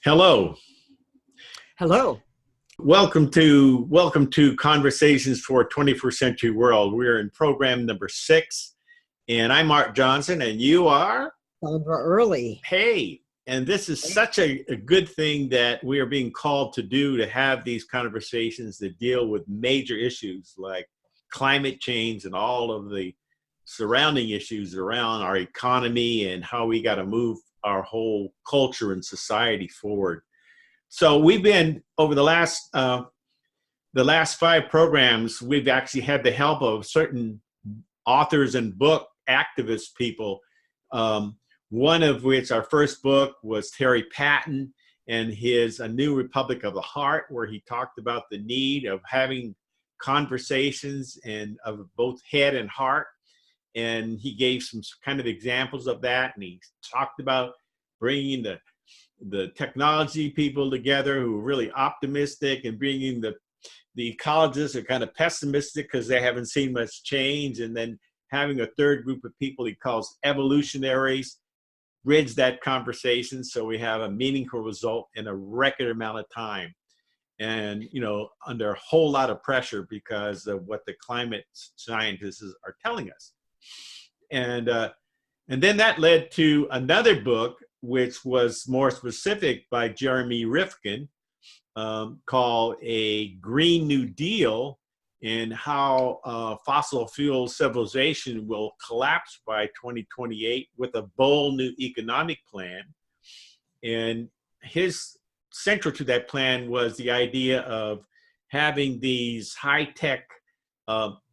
Hello. Hello. Welcome to Conversations for a 21st Century World. We're in program number 6, and I'm Mark Johnson, and you are? Sandra Early. Hey, and this is such a good thing that we are being called to do, to have these conversations that deal with major issues like climate change and all of the surrounding issues around our economy and how we got to move our whole culture and society forward. So we've been over the last 5 programs. We've actually had the help of certain authors and book activist people. One of which, our first book, was Terry Patton and his A New Republic of the Heart, where he talked about the need of having conversations and of both head and heart. And he gave some kind of examples of that, and he talked about bringing the technology people together who are really optimistic, and bringing the ecologists who are kind of pessimistic because they haven't seen much change, and then having a third group of people he calls evolutionaries bridge that conversation so we have a meaningful result in a record amount of time, and under a whole lot of pressure because of what the climate scientists are telling us. And then that led to another book, which was more specific, by Jeremy Rifkin, called A Green New Deal, and how fossil fuel civilization will collapse by 2028 with a bold new economic plan. And his central to that plan was the idea of having these high-tech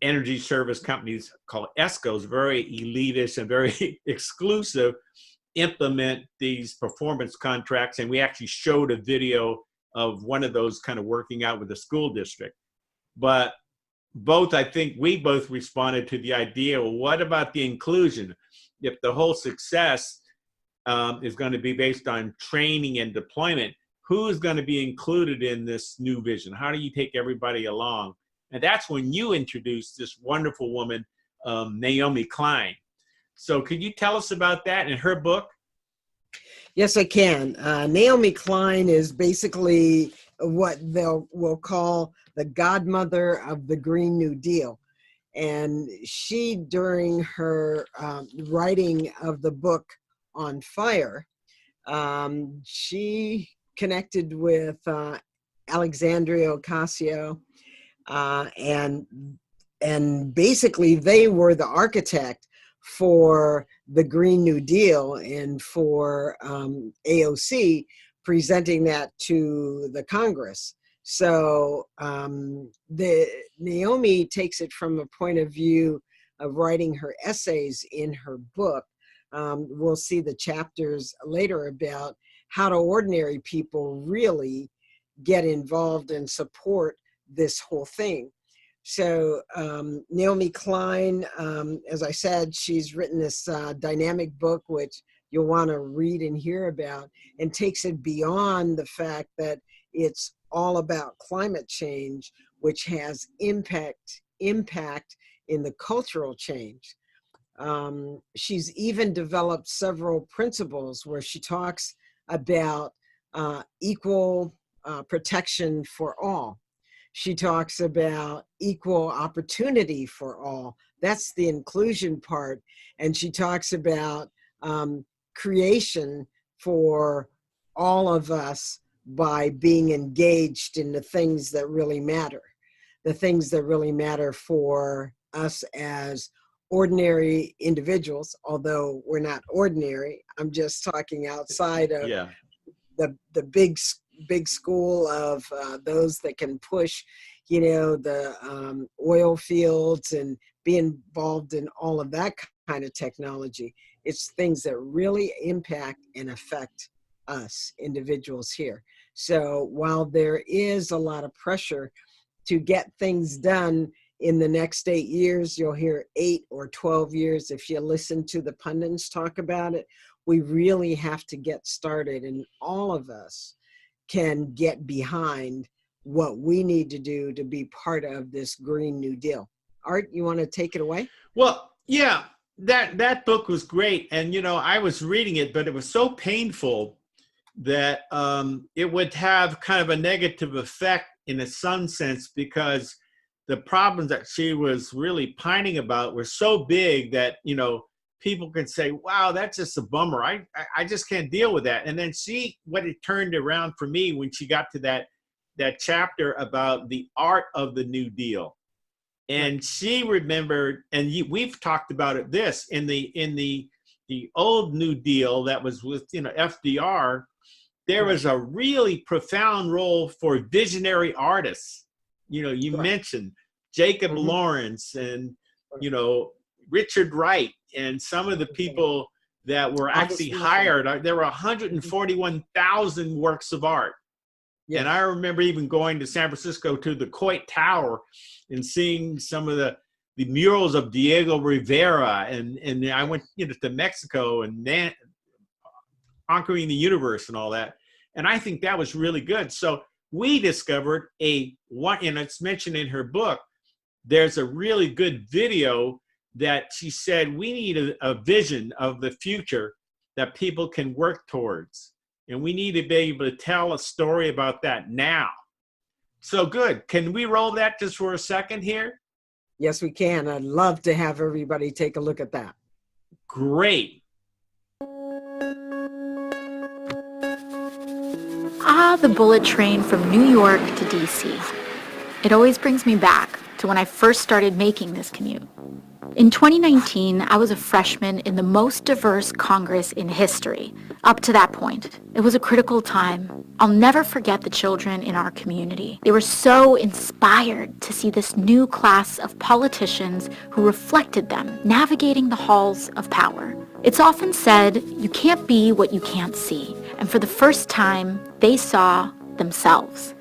energy service companies called ESCOs, very elitist and very exclusive, implement these performance contracts. And we actually showed a video of one of those kind of working out with the school district. But I think we both responded to the idea, well, what about the inclusion? If the whole success is going to be based on training and deployment, who is going to be included in this new vision? How do you take everybody along? And that's when you introduced this wonderful woman, Naomi Klein. So could you tell us about that in her book? Yes, I can. Naomi Klein is basically what we'll call the godmother of the Green New Deal. And she, during her writing of the book On Fire, she connected with Alexandria Ocasio, and basically they were the architect for the Green New Deal, and for AOC presenting that to the Congress. So Naomi takes it from a point of view of writing her essays in her book. We'll see the chapters later about how do ordinary people really get involved and support this whole thing. So Naomi Klein, as I said, she's written this dynamic book, which you'll want to read and hear about, and takes it beyond the fact that it's all about climate change, which has impact in the cultural change. She's even developed several principles where she talks about equal protection for all. She talks about equal opportunity for all. That's the inclusion part. And she talks about creation for all of us by being engaged in the things that really matter. The things that really matter for us as ordinary individuals, although we're not ordinary. I'm just talking outside of the big school of those that can push, the oil fields and be involved in all of that kind of technology. It's things that really impact and affect us individuals here. So while there is a lot of pressure to get things done in the next 8 years, you'll hear 8 or 12 years if you listen to the pundits talk about it, we really have to get started, and all of us can get behind what we need to do to be part of this Green New Deal. Art, you want to take it away? Well, yeah, that book was great. And, I was reading it, but it was so painful that it would have kind of a negative effect in some sense, because the problems that she was really pining about were so big that, people can say, wow, that's just a bummer. I just can't deal with that. And then see what it turned around for me when she got to that chapter about the art of the New Deal. And she remembered, and we've talked about it, this in the old New Deal that was with FDR, there was a really profound role for visionary artists. You mentioned Jacob Lawrence and Richard Wright and some of the people that were actually hired. There were 141,000 works of art. Yes. And I remember even going to San Francisco to the Coit Tower and seeing some of the murals of Diego Rivera. And I went to Mexico and Conquering the Universe and all that. And I think that was really good. So we discovered and it's mentioned in her book, there's a really good video that she said we need a vision of the future that people can work towards. And we need to be able to tell a story about that now. So good. Can we roll that just for a second here? Yes, we can. I'd love to have everybody take a look at that. Great. The bullet train from New York to DC. It always brings me back to when I first started making this commute. In 2019, I was a freshman in the most diverse Congress in history. Up to that point, it was a critical time. I'll never forget the children in our community. They were so inspired to see this new class of politicians who reflected them, navigating the halls of power. It's often said, you can't be what you can't see. And for the first time, they saw themselves.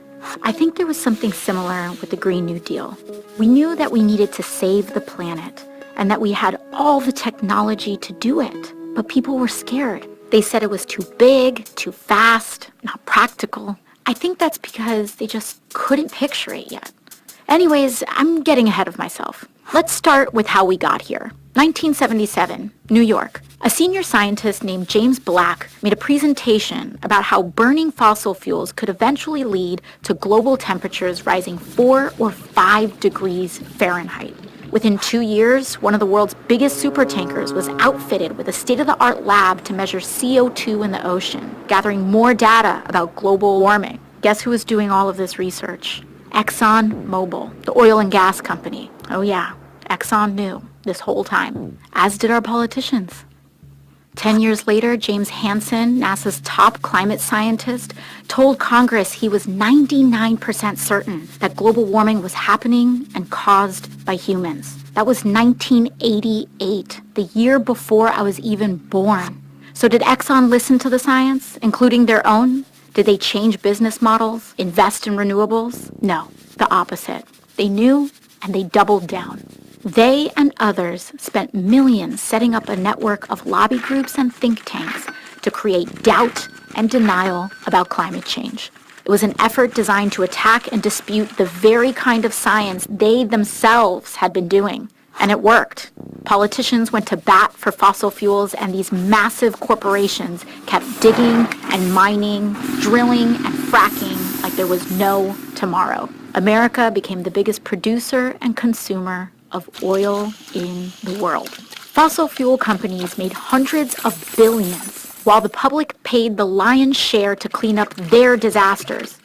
I think there was something similar with the Green New Deal. We knew that we needed to save the planet and that we had all the technology to do it, but people were scared. They said it was too big, too fast, not practical. I think that's because they just couldn't picture it yet. Anyways, I'm getting ahead of myself. Let's start with how we got here. 1977, New York. A senior scientist named James Black made a presentation about how burning fossil fuels could eventually lead to global temperatures rising 4 or 5 degrees Fahrenheit. Within 2 years, one of the world's biggest supertankers was outfitted with a state-of-the-art lab to measure CO2 in the ocean, gathering more data about global warming. Guess who was doing all of this research? ExxonMobil, the oil and gas company. Oh yeah, Exxon knew this whole time, as did our politicians. 10 years later, James Hansen, NASA's top climate scientist, told Congress he was 99% certain that global warming was happening and caused by humans. That was 1988, the year before I was even born. So did Exxon listen to the science, including their own? Did they change business models, invest in renewables? No, the opposite. They knew and they doubled down. They and others spent millions setting up a network of lobby groups and think tanks to create doubt and denial about climate change. It was an effort designed to attack and dispute the very kind of science they themselves had been doing. And it worked. Politicians went to bat for fossil fuels, and these massive corporations kept digging and mining, drilling and fracking like there was no tomorrow. America became the biggest producer and consumer of oil in the world. Fossil fuel companies made hundreds of billions, while the public paid the lion's share to clean up their disasters.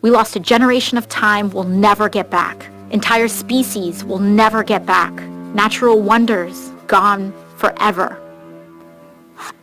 We lost a generation of time we'll never get back. Entire species will never get back. Natural wonders gone forever.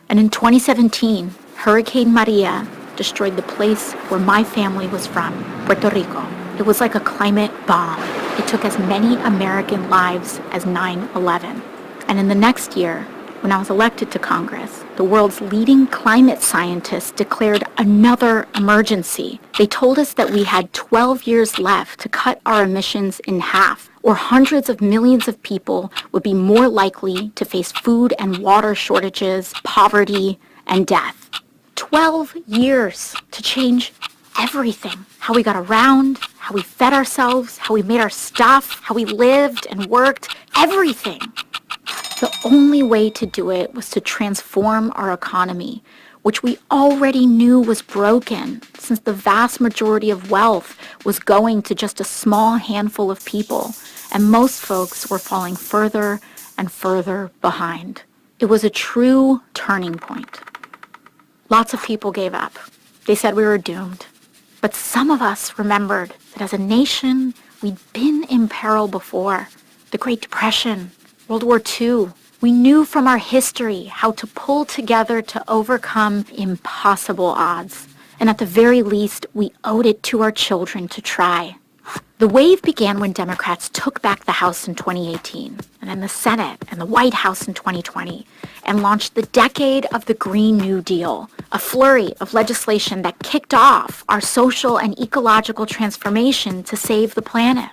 And in 2017, Hurricane Maria destroyed the place where my family was from, Puerto Rico. It was like a climate bomb. It took as many American lives as 9/11. And in the next year, when I was elected to Congress, the world's leading climate scientists declared another emergency. They told us that we had 12 years left to cut our emissions in half, or hundreds of millions of people would be more likely to face food and water shortages, poverty, and death. 12 years to change everything. How we got around, how we fed ourselves, how we made our stuff, how we lived and worked, everything. The only way to do it was to transform our economy. which we already knew was broken since the vast majority of wealth was going to just a small handful of people, and most folks were falling further and further behind. It was a true turning point. Lots of people gave up. They said we were doomed. But some of us remembered that as a nation, we'd been in peril before. The Great Depression, World War II. We knew from our history how to pull together to overcome impossible odds. And at the very least, we owed it to our children to try. The wave began when Democrats took back the House in 2018, and then the Senate and the White House in 2020, and launched the decade of the Green New Deal, a flurry of legislation that kicked off our social and ecological transformation to save the planet.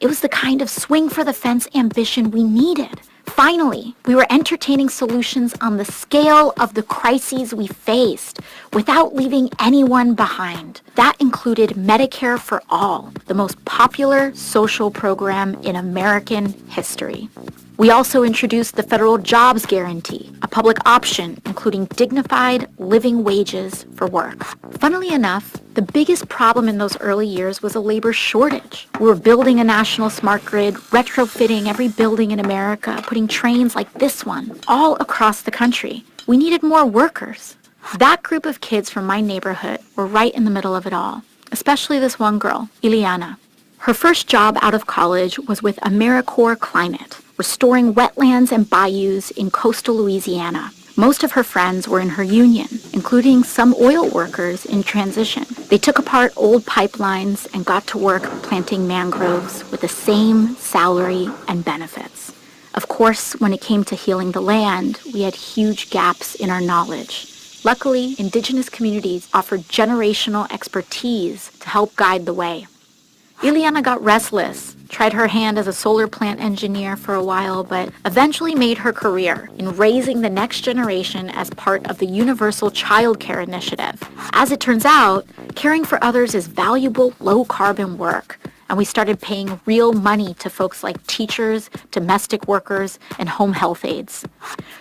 It was the kind of swing-for-the-fence ambition we needed. Finally, we were entertaining solutions on the scale of the crises we faced without leaving anyone behind. That included Medicare for All, the most popular social program in American history. We also introduced the federal jobs guarantee, a public option including dignified living wages for work. Funnily enough, the biggest problem in those early years was a labor shortage. We were building a national smart grid, retrofitting every building in America, putting trains like this one all across the country. We needed more workers. That group of kids from my neighborhood were right in the middle of it all, especially this one girl, Ileana. Her first job out of college was with AmeriCorps Climate, restoring wetlands and bayous in coastal Louisiana. Most of her friends were in her union, including some oil workers in transition. They took apart old pipelines and got to work planting mangroves with the same salary and benefits. Of course, when it came to healing the land, we had huge gaps in our knowledge. Luckily, indigenous communities offered generational expertise to help guide the way. Ileana got restless, tried her hand as a solar plant engineer for a while, but eventually made her career in raising the next generation as part of the Universal Child Care Initiative. As it turns out, caring for others is valuable, low-carbon work, and we started paying real money to folks like teachers, domestic workers, and home health aides.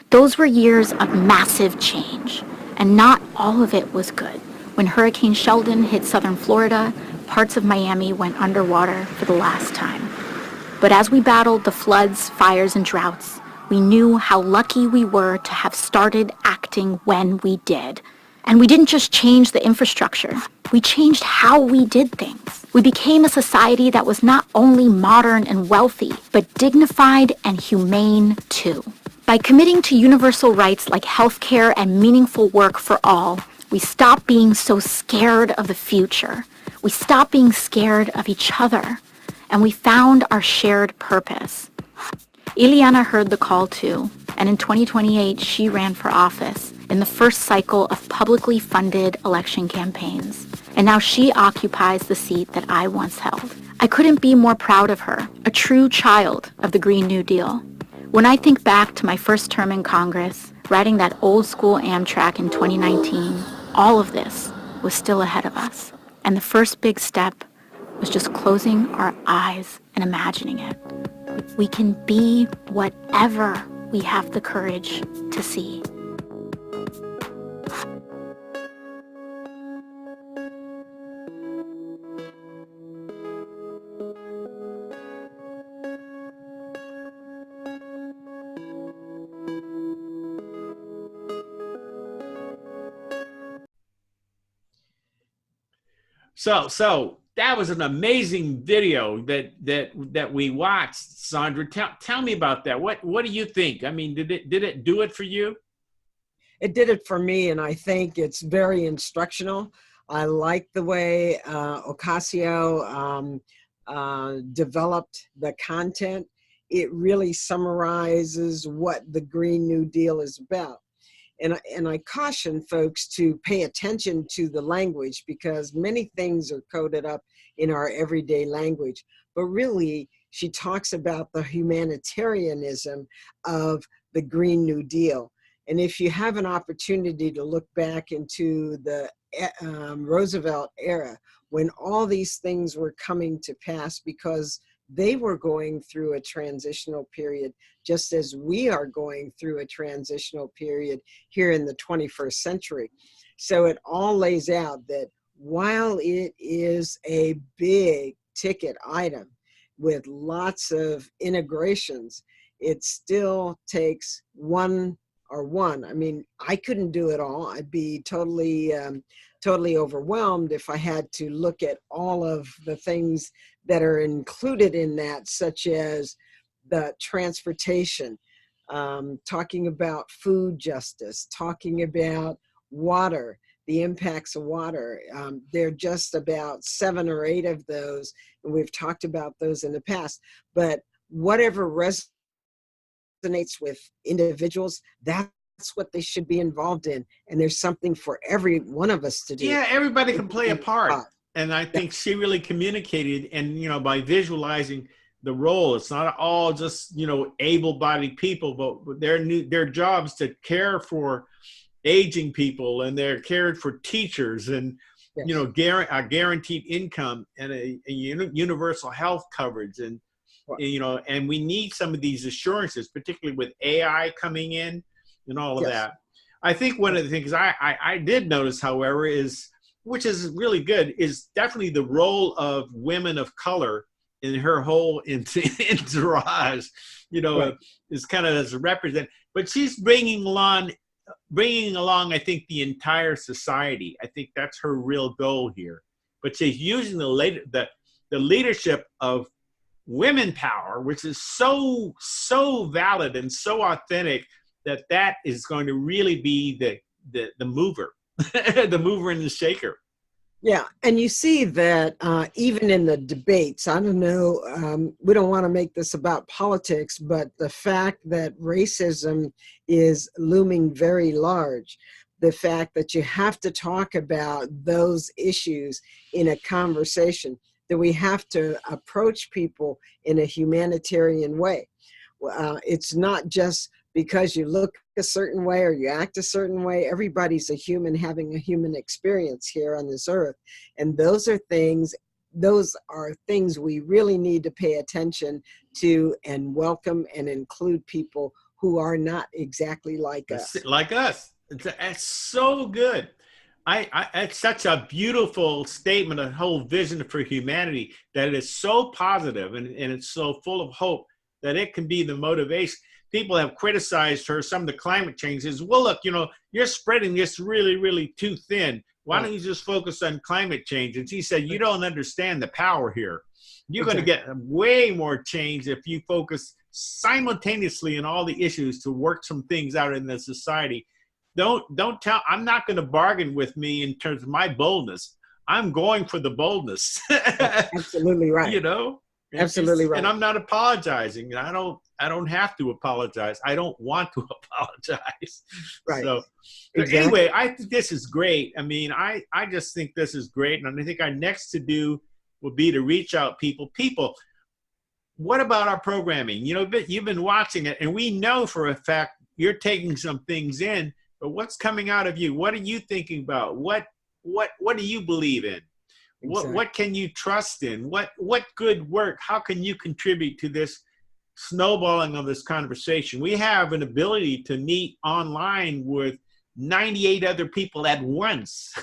Those were years of massive change, and not all of it was good. When Hurricane Sheldon hit southern Florida, parts of Miami went underwater for the last time. But as we battled the floods, fires, and droughts, we knew how lucky we were to have started acting when we did. And we didn't just change the infrastructure, we changed how we did things. We became a society that was not only modern and wealthy, but dignified and humane too. By committing to universal rights like healthcare and meaningful work for all, we stopped being so scared of the future. We stopped being scared of each other, and we found our shared purpose. Ileana heard the call too, and in 2028, she ran for office in the first cycle of publicly funded election campaigns. And now she occupies the seat that I once held. I couldn't be more proud of her, a true child of the Green New Deal. When I think back to my first term in Congress, riding that old school Amtrak in 2019, all of this was still ahead of us. And the first big step was just closing our eyes and imagining it. We can be whatever we have the courage to see. So that was an amazing video that we watched, Sandra. Tell me about that. What do you think? I mean, did it do it for you? It did it for me, and I think it's very instructional. I like the way Ocasio developed the content. It really summarizes what the Green New Deal is about. And I caution folks to pay attention to the language, because many things are coded up in our everyday language. But really, she talks about the humanitarianism of the Green New Deal. And if you have an opportunity to look back into the Roosevelt era, when all these things were coming to pass because they were going through a transitional period, just as we are going through a transitional period here in the 21st century. So it all lays out that while it is a big ticket item with lots of integrations, it still takes one. I mean, I couldn't do it all. I'd be totally overwhelmed if I had to look at all of the things that are included in that, such as the transportation, talking about food justice, talking about water, the impacts of water. There are just about 7 or 8 of those, and we've talked about those in the past. But whatever resonates with individuals, that's what they should be involved in. And there's something for every one of us to do. Yeah, everybody can play a part. And I Yeah. think she really communicated, and, you know, by visualizing the role, it's not all just, you know, able-bodied people, but their jobs to care for aging people, and they're cared for teachers, and, Yes. you know, a guaranteed income, and a universal health coverage. And, you know, and we need some of these assurances, particularly with AI coming in and all of Yes. that. I think one of the things I did notice, however, is, which is really good, is definitely the role of women of color in her whole entourage, you know, Right. is kind of as a represent, but she's bringing along, I think, the entire society. I think that's her real goal here. But she's using the leadership of women power, which is so valid and so authentic, that is going to really be the mover, the mover and the shaker. Yeah, and you see that even in the debates, I don't know, we don't want to make this about politics, but the fact that racism is looming very large, the fact that you have to talk about those issues in a conversation, that we have to approach people in a humanitarian way. It's not just because you look a certain way or you act a certain way. Everybody's a human having a human experience here on this earth. And those are things we really need to pay attention to and welcome and include people who are not exactly like us. Like us. It's so good. It's such a beautiful statement, a whole vision for humanity, that it is so positive, and it's so full of hope that it can be the motivation. People have criticized her, some of the climate changes. Well, look, you know, you're spreading this really, really too thin. Why don't you just focus on climate change? And she said, you don't understand the power here. You're going to get way more change if you focus simultaneously on all the issues to work some things out in the society. Don't tell, I'm not going to bargain with me in terms of my boldness. I'm going for the boldness. Absolutely right. You know? Absolutely right. And I'm not apologizing. I don't have to apologize. I don't want to apologize. Right. So exactly. Anyway, I think this is great. I mean, I just think this is great. And I think our next to do will be to reach out people. What about our programming? You know, you've been watching it, and we know for a fact you're taking some things in, but what's coming out of you? What are you thinking about? What do you believe in? Exactly. What can you trust in? What good work? How can you contribute to this snowballing of this conversation? We have an ability to meet online with 98 other people at once.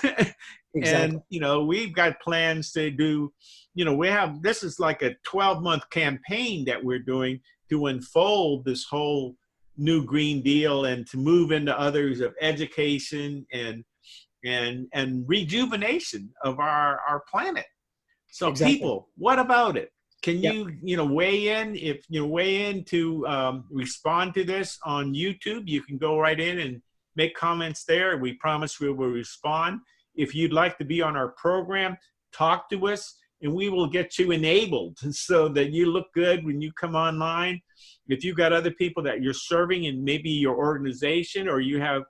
Exactly. And, you know, we've got plans to do, you know, this is like a 12-month campaign that we're doing to unfold this whole new Green Deal and to move into others of education and rejuvenation of our planet. So Exactly. people, what about it? Can Yep. you weigh in? If you weigh in to respond to this on YouTube, you can go right in and make comments there. We promise we will respond. If you'd like to be on our program, talk to us, and we will get you enabled so that you look good when you come online. If you've got other people that you're serving in maybe your organization, or you have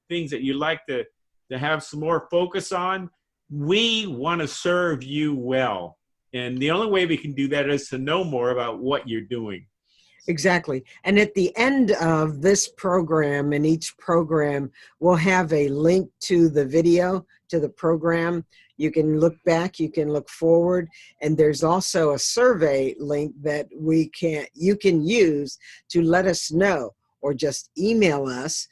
things that you'd like to have some more focus on, we want to serve you well. And the only way we can do that is to know more about what you're doing. Exactly. And at the end of this program, and each program will have a link to the video, to the program. You can look back, you can look forward, and there's also a survey link that you can use to let us know, or just email us.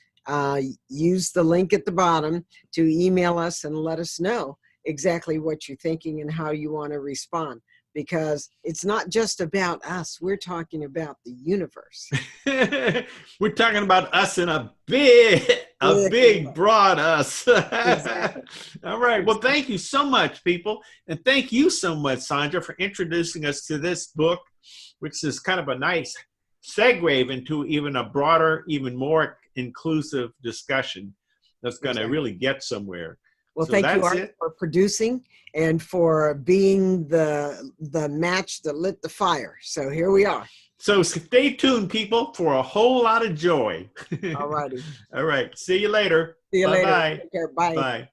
Use the link at the bottom to email us and let us know exactly what you're thinking and how you want to respond. Because it's not just about us. We're talking about the universe. We're talking about us in a big, broad us. Exactly. All right. Well, thank you so much, people. And thank you so much, Sandra, for introducing us to this book, which is kind of a nice segue into even a broader, even more inclusive discussion that's going to really get somewhere. Well, so thank you, that's Art, for producing and for being the match that lit the fire. So here we are. So stay tuned, people, for a whole lot of joy. All righty. All right. See you later. See you later. Bye-bye. Take care. Bye. Bye.